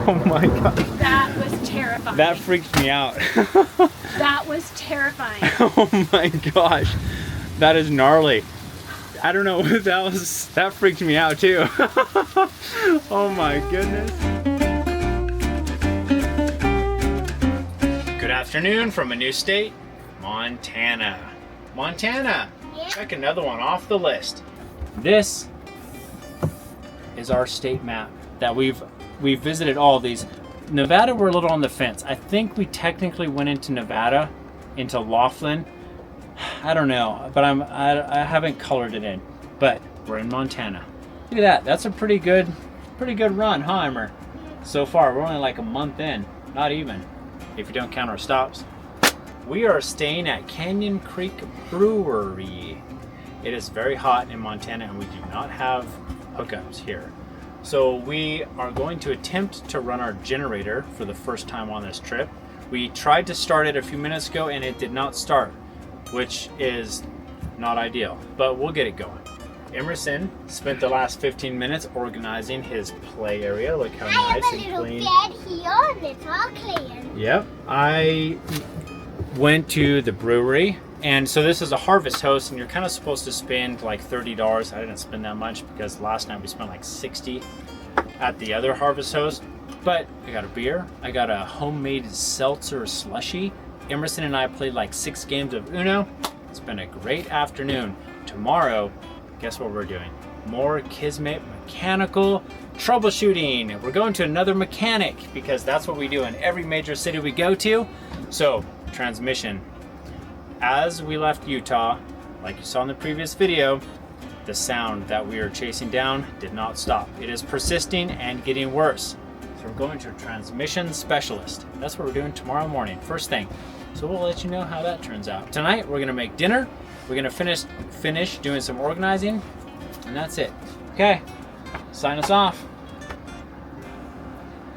Oh my God. That was terrifying. That freaked me out. That was terrifying. Oh my gosh. That is gnarly. I don't know, that freaked me out too. Oh my goodness. Good afternoon from a new state, Montana. Montana, yeah. Check another one off the list. This is our state map that we've visited all of these. Nevada, we're a little on the fence. I think we technically went into Nevada, into Laughlin. I don't know, but I haven't colored it in. But we're in Montana. Look at that. That's a pretty good run, huh, Emmer? So far, we're only like a month in, not even, if you don't count our stops. We are staying at Canyon Creek Brewery. It is very hot in Montana, and we do not have hookups here. So we are going to attempt to run our generator for the first time on this trip. We tried to start it a few minutes ago, and it did not start, which is not ideal, but we'll get it going. Emerson spent the last 15 minutes organizing his play area. Look how nice and clean. I have a little bed here and it's all clean. Yep. I went to the brewery, and so this is a harvest host, and you're kind of supposed to spend like $30. I didn't spend that much because last night we spent like $60 at the other harvest host. But I got a beer. I got a homemade seltzer slushy. Emerson and I played like 6 games of Uno. It's been a great afternoon. Tomorrow, guess what we're doing? More Kismet mechanical troubleshooting. We're going to another mechanic because that's what we do in every major city we go to. So, transmission. As we left Utah, like you saw in the previous video, the sound that we are chasing down did not stop. It is persisting and getting worse. So we're going to a transmission specialist. That's what we're doing tomorrow morning, first thing. So we'll let you know how that turns out. Tonight, we're gonna make dinner. We're gonna finish doing some organizing, and that's it. Okay, sign us off.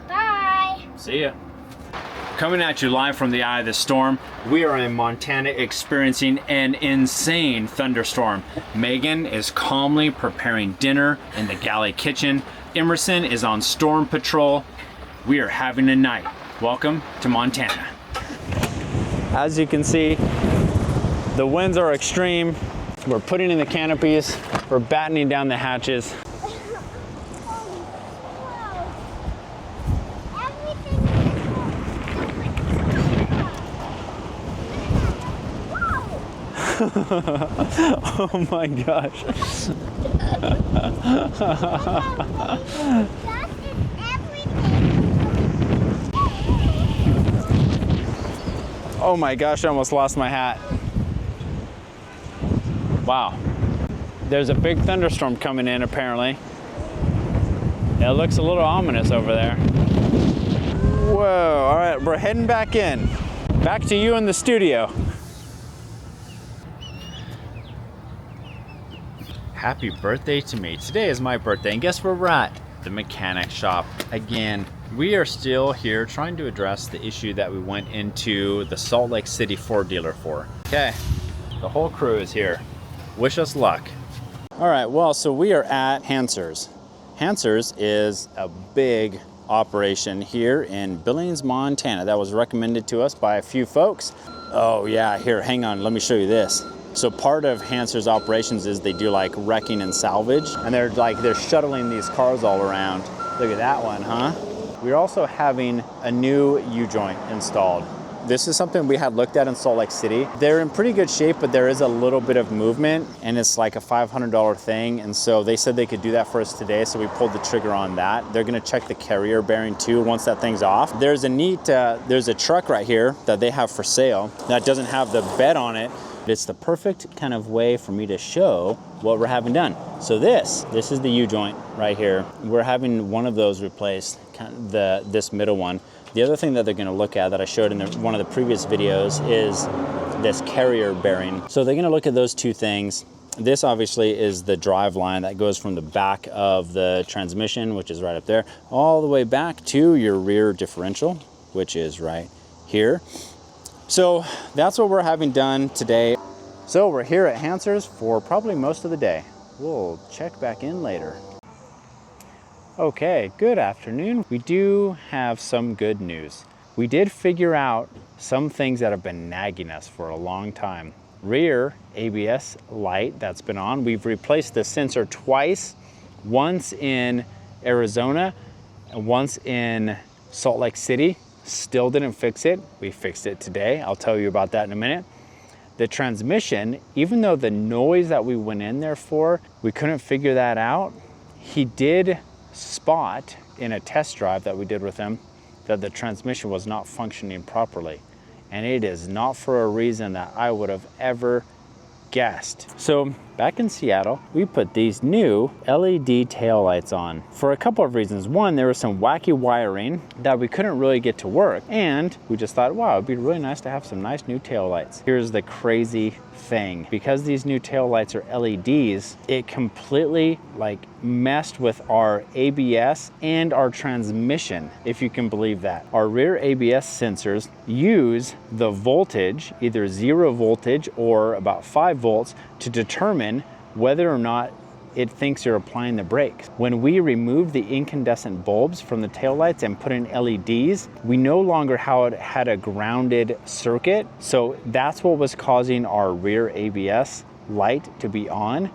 Bye. See ya. Coming at you live from the eye of the storm, we are in Montana experiencing an insane thunderstorm. Megan is calmly preparing dinner in the galley kitchen. Emerson is on storm patrol. We are having a night. Welcome to Montana. As you can see, the winds are extreme. We're putting in the canopies. We're battening down the hatches. Oh my gosh. Oh my gosh, I almost lost my hat. Wow. There's a big thunderstorm coming in apparently. It looks a little ominous over there. Whoa, all right, we're heading back in. Back to you in the studio. Happy birthday to me. Today is my birthday, and guess where we're at? The mechanic shop again. We are still here trying to address the issue that we went into the Salt Lake City Ford dealer for. Okay, the whole crew is here. Wish us luck. All right, well, so we are at Hansers. Hansers is a big operation here in Billings, Montana. That was recommended to us by a few folks. Oh yeah, here, hang on, let me show you this. So part of Hansers operations is they do like wrecking and salvage, and they're shuttling these cars all around. Look at that one, huh? We're also having a new U-joint installed. This is something we had looked at in Salt Lake City. They're in pretty good shape, but there is a little bit of movement, and it's like a $500 thing. And so they said they could do that for us today, so we pulled the trigger on that. They're gonna check the carrier bearing too once that thing's off. There's a truck right here that they have for sale that doesn't have the bed on it. It's the perfect kind of way for me to show what we're having done. So this is the U-joint right here. We're having one of those replaced, this middle one. The other thing that they're gonna look at that I showed in one of the previous videos is this carrier bearing. So they're gonna look at those two things. This obviously is the drive line that goes from the back of the transmission, which is right up there, all the way back to your rear differential, which is right here. So that's what we're having done today. So we're here at Hansers for probably most of the day. We'll check back in later. Okay, good afternoon. We do have some good news. We did figure out some things that have been nagging us for a long time. Rear ABS light that's been on. We've replaced the sensor twice, once in Arizona and once in Salt Lake City. Still didn't fix it. We fixed it today. I'll tell you about that in a minute. The transmission, even though the noise that we went in there for, we couldn't figure that out. He did spot in a test drive that we did with him that the transmission was not functioning properly. And it is not for a reason that I would have ever guessed. So back in Seattle, we put these new LED taillights on for a couple of reasons. One, there was some wacky wiring that we couldn't really get to work. And we just thought, wow, it'd be really nice to have some nice new taillights. Here's the crazy thing. Because these new taillights are LEDs, it completely messed with our ABS and our transmission, if you can believe that. Our rear ABS sensors use the voltage, either 0 voltage or about 5 volts, to determine whether or not it thinks you're applying the brakes. When we remove the incandescent bulbs from the taillights and put in LEDs, we no longer had a grounded circuit. So that's what was causing our rear ABS light to be on.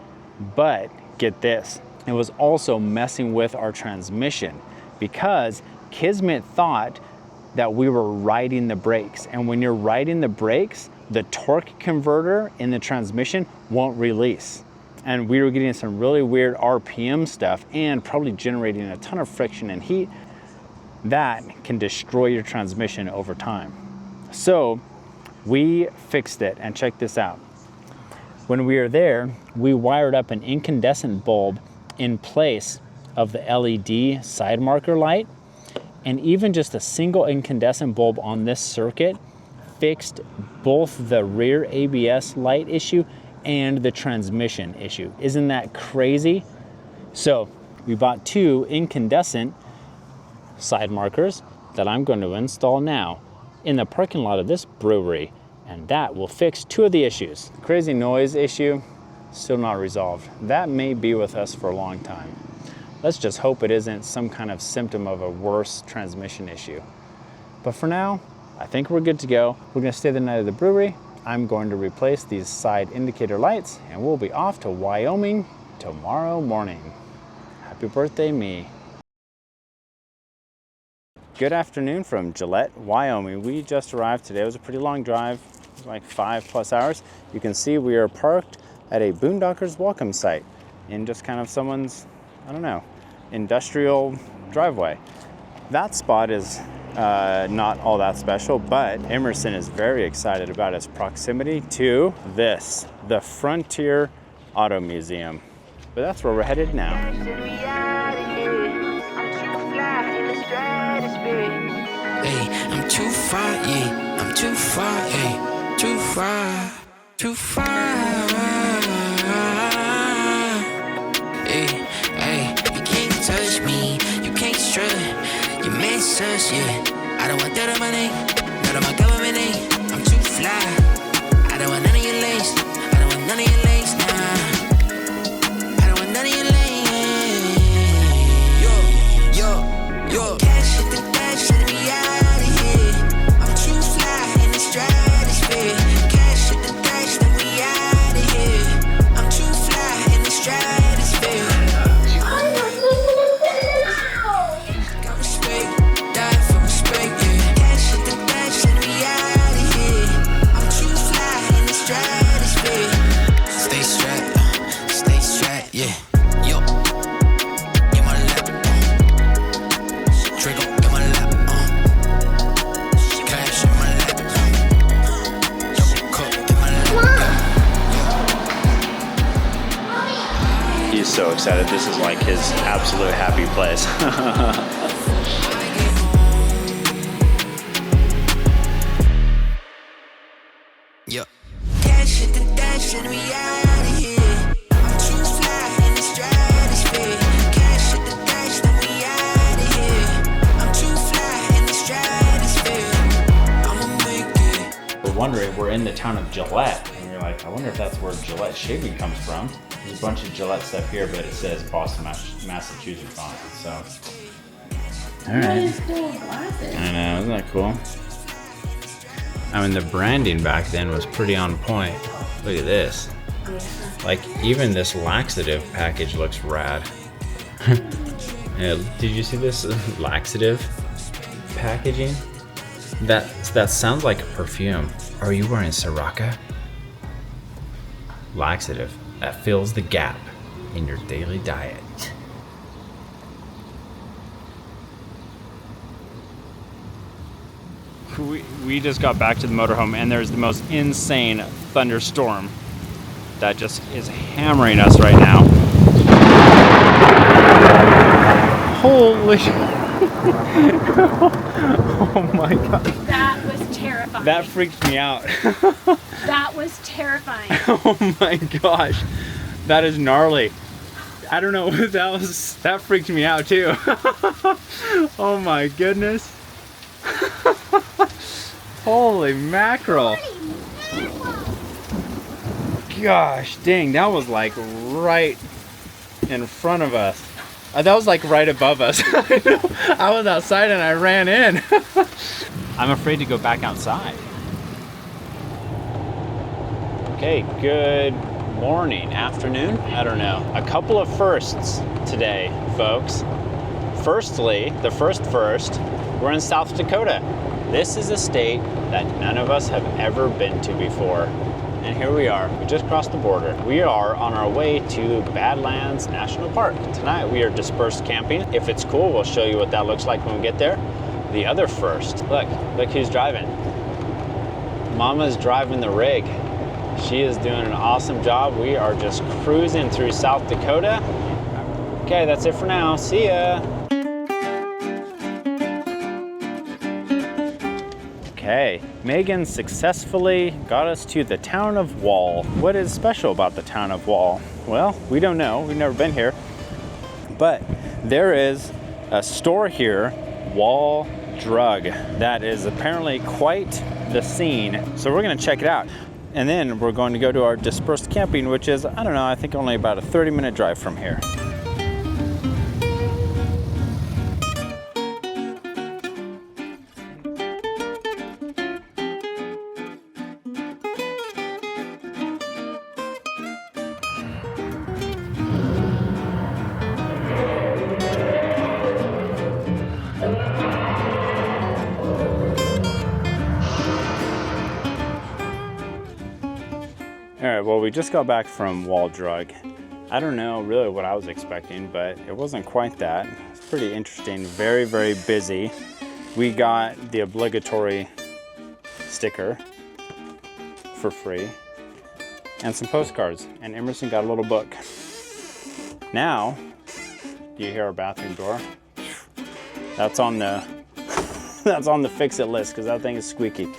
But get this, it was also messing with our transmission because Kismet thought that we were riding the brakes. And when you're riding the brakes, the torque converter in the transmission won't release. And we were getting some really weird RPM stuff and probably generating a ton of friction and heat that can destroy your transmission over time. So we fixed it, and check this out. When we were there, we wired up an incandescent bulb in place of the LED side marker light, and even just a single incandescent bulb on this circuit fixed both the rear ABS light issue and the transmission issue. Isn't that crazy? So we bought 2 incandescent side markers that I'm going to install now in the parking lot of this brewery, and that will fix 2 of the issues. The crazy noise issue, still not resolved. That may be with us for a long time. Let's just hope it isn't some kind of symptom of a worse transmission issue. But for now, I think we're good to go. We're gonna stay the night at the brewery. I'm going to replace these side indicator lights, and we'll be off to Wyoming tomorrow morning. Happy birthday, me. Good afternoon from Gillette, Wyoming. We just arrived today. It was a pretty long drive, like 5+ hours. You can see we are parked at a Boondockers welcome site in just kind of someone's, I don't know, industrial driveway. That spot is not all that special, but Emerson is very excited about its proximity to this, the Frontier Auto Museum. But that's where we're headed now. Hey, I'm too far, yeah, I'm too far, hey, too far, too far. Hey, hey, you can't touch me, you can't strut, you miss us, yeah. I don't want that on my name, not on my government name. I'm too fly, I don't want none of your lace, I don't want none of your lace, nah. I don't want none of your lace. Yo, cash hit the dash, let me out of here. I'm too fly in the stratosphere. Cash hit the dash, let me out of here. I'm too fly in the stratosphere. Got respect, die for respect, yeah. Cash hit the dash, let me out of here. I'm too fly in the stratosphere. Stay strapped, yeah. Yo. He's so excited. This is like his absolute happy place. Yo. Cash hit the dash and we out of here. I'm too fly in the stratosphere. Cash hit the dash and we out of here. I'm too fly in the stratosphere. I'ma make it. We're wondering, we're in the town of Gillette, and you're like, I wonder if that's where Gillette shaving comes from. There's a bunch of Gillette stuff here, but it says Boston, Massachusetts on it. So, all right. I know, isn't that cool? I mean, the branding back then was pretty on point. Look at this. Like, even this laxative package looks rad. Yeah, did you see this laxative packaging? That sounds like a perfume. Are you wearing Sriracha? Laxative that fills the gap in your daily diet. We just got back to the motorhome and there's the most insane thunderstorm that just is hammering us right now. Holy oh my god. That was terrifying. That freaked me out. That was terrifying. Oh my gosh. That is gnarly. I don't know, that freaked me out too. Oh my goodness. Holy mackerel. Gosh dang, that was like right in front of us. That was like right above us. I was outside and I ran in. I'm afraid to go back outside. Okay, good morning, afternoon, I don't know. A couple of firsts today, folks. Firstly, the first, we're in South Dakota. This is a state that none of us have ever been to before. And here we are, we just crossed the border. We are on our way to Badlands National Park. Tonight we are dispersed camping. If it's cool, we'll show you what that looks like when we get there. The other first, look who's driving. Mama's driving the rig. She is doing an awesome job. We are just cruising through South Dakota. Okay, that's it for now. See ya. Okay, Megan successfully got us to the town of Wall. What is special about the town of Wall? Well, we don't know. We've never been here. But there is a store here, Wall Drug, that is apparently quite the scene. So we're gonna check it out. And then we're going to go to our dispersed camping, which is, I don't know, I think only about a 30-minute drive from here. All right, well, we just got back from Wall Drug. I don't know really what I was expecting, but it wasn't quite that. It's pretty interesting, very, very busy. We got the obligatory sticker for free and some postcards, and Emerson got a little book. Now, do you hear our bathroom door? That's on the that's on the fix it list because that thing is squeaky.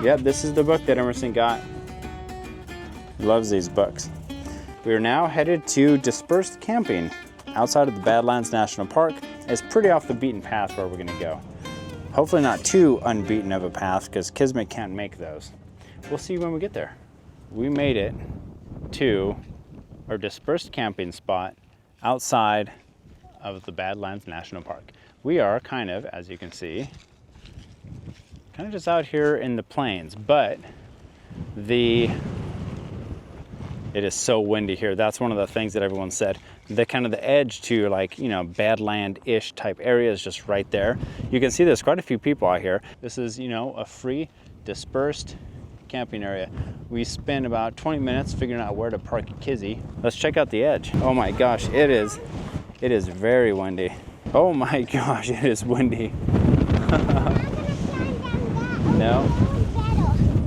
Yep, this is the book that Emerson got. He loves these books. We are now headed to dispersed camping outside of the Badlands National Park. It's pretty off the beaten path where we're gonna go. Hopefully not too unbeaten of a path because Kismet can't make those. We'll see when we get there. We made it to our dispersed camping spot outside of the Badlands National Park. We are kind of, as you can see, kind of just out here in the plains, but it is so windy here. That's one of the things that everyone said. The kind of the edge to, like, you know, Badland-ish type area is just right there. You can see there's quite a few people out here. This is, you know, a free dispersed camping area. We spent about 20 minutes figuring out where to park Kizzy. Let's check out the edge. Oh my gosh, it is very windy. Oh my gosh, it is windy. No?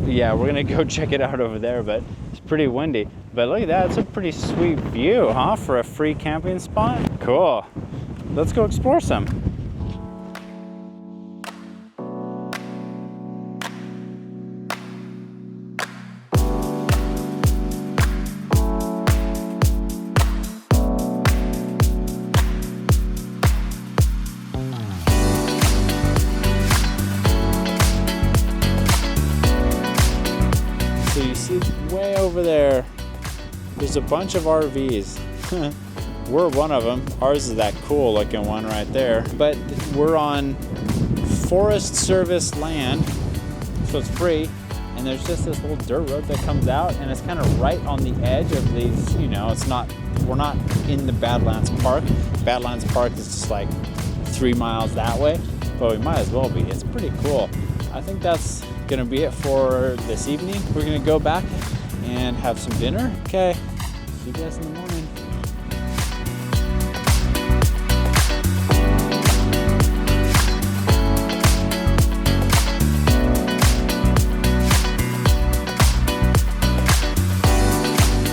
Yeah, we're gonna go check it out over there, but it's pretty windy. But look at that, it's a pretty sweet view, huh, for a free camping spot? Cool. Let's go explore some. So you see way over there, There's a bunch of RVs. We're one of them. Ours is that cool looking one right there. But we're on Forest Service land, so it's free. And there's just this little dirt road that comes out, and it's kind of right on the edge of these, you know, we're not in the Badlands Park. Badlands Park is just like 3 miles that way, but we might as well be. It's pretty cool. I think that's gonna be it for this evening. We're gonna go back and have some dinner. Okay, see you guys in the morning.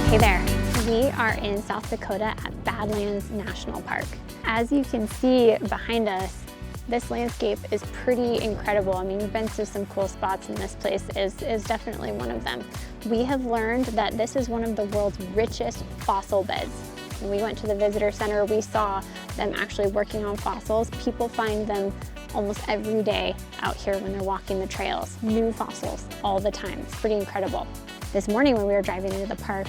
Hey there, we are in South Dakota at Badlands National Park. As you can see behind us, this landscape is pretty incredible. I mean, we've been to some cool spots, and this place is definitely one of them. We have learned that this is one of the world's richest fossil beds. When we went to the visitor center, we saw them actually working on fossils. People find them almost every day out here when they're walking the trails. New fossils all the time. It's pretty incredible. This morning when we were driving into the park,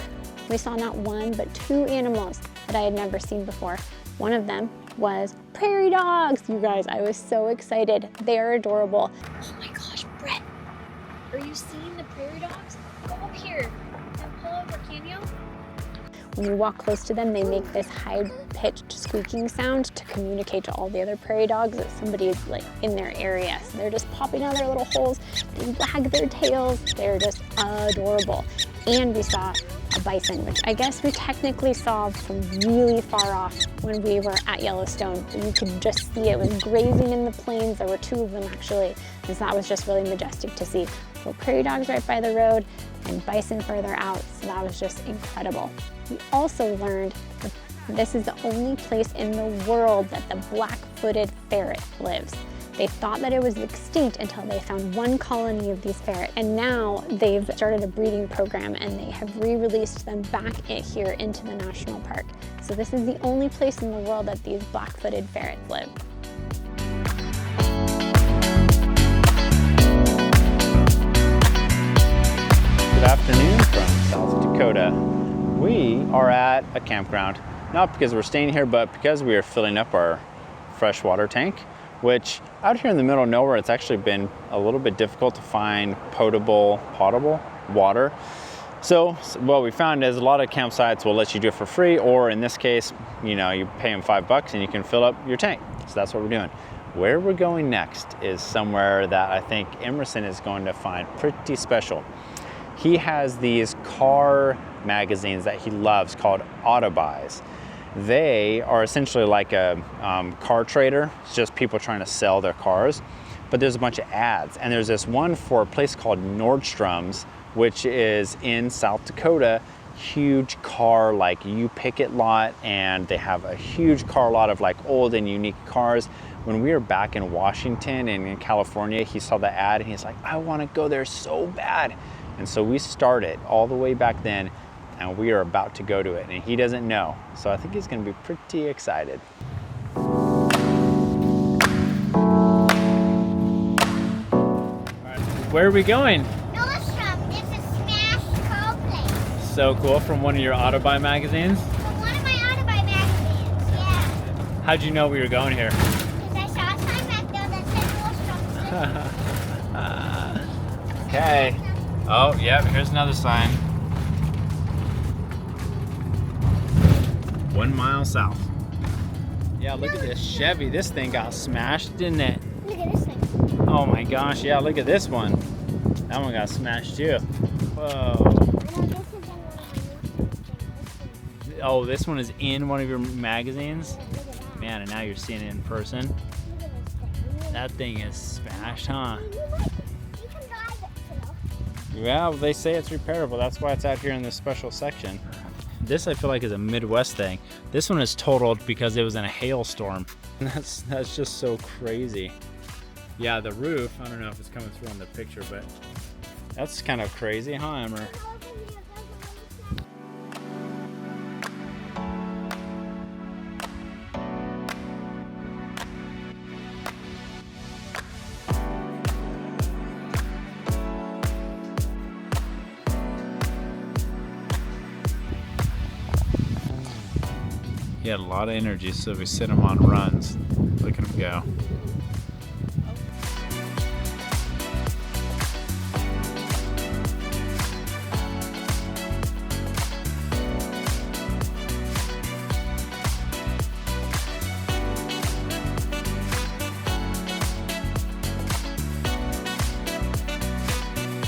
we saw not one, but 2 animals that I had never seen before. One of them was prairie dogs. You guys, I was so excited. They are adorable. Oh my gosh, Brett, are you seeing the prairie dogs? Go up here and pull over, can you? When you walk close to them, they make this high-pitched squeaking sound to communicate to all the other prairie dogs that somebody is like in their area. So they're just popping out of their little holes. They wag their tails. They're just adorable. And we saw a bison, which I guess we technically saw from really far off when we were at Yellowstone. You could just see it was grazing in the plains. There were 2 of them actually, and so that was just really majestic to see. So prairie dogs right by the road and bison further out, so that was just incredible. We also learned that this is the only place in the world that the black-footed ferret lives. They thought that it was extinct until they found 1 colony of these ferrets, and now they've started a breeding program and they have re-released them back here into the national park. So this is the only place in the world that these black-footed ferrets live. Good afternoon from South Dakota. We are at a campground, not because we're staying here, but because we are filling up our freshwater tank, which out here in the middle of nowhere, it's actually been a little bit difficult to find potable water. So what we found is a lot of campsites will let you do it for free, or in this case, you know, you pay them $5 and you can fill up your tank. So that's what we're doing. Where we're going next is somewhere that I think Emerson is going to find pretty special. He has these car magazines that he loves called Autobuys. They are essentially like a car trader. It's just people trying to sell their cars, but there's a bunch of ads. And there's this one for a place called Nordstrom's, which is in South Dakota. Huge car, like U-Picket lot, and they have a huge car lot of like old and unique cars. When we were back in Washington and in California, he saw the ad and he's like, I want to go there so bad. And so we started all the way back then, and we are about to go to it, and he doesn't know. So I think he's gonna be pretty excited. Where are we going? Yellowstone. It's a smash car place. So cool, from one of your Autobuy magazines? From one of my Autobuy magazines, yeah. How'd you know we were going here? Because I saw a sign back there that said Yellowstone. Okay. Oh, yeah, here's another sign. 1 mile south. Yeah, look at this Chevy. This thing got smashed, didn't it? Look at this thing. Oh my gosh, yeah, look at this one. That one got smashed too. Whoa. Oh, this one is in one of your magazines? Man, and now you're seeing it in person. That thing is smashed, huh? Yeah, they say it's repairable. That's why it's out here in this special section. This I feel like is a Midwest thing. This one is totaled because it was in a hailstorm. That's just so crazy. Yeah, the roof, I don't know if it's coming through on the picture, but that's kind of crazy, huh, Emmer? He had a lot of energy, so we sent him on runs. Look at him go.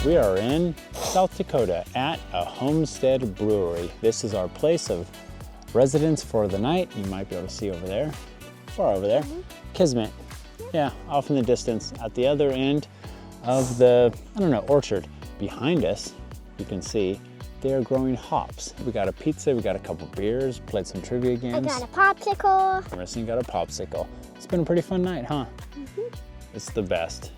We are in South Dakota at a homestead brewery. This is our place of residence for the night. You might be able to see over there, far over there, Kismet. Yeah, off in the distance at the other end of the, I don't know, orchard. Behind us, you can see they are growing hops. We got a pizza, we got a couple beers, played some trivia games. I got a popsicle. Marissa got a popsicle. It's been a pretty fun night, huh? It's the best.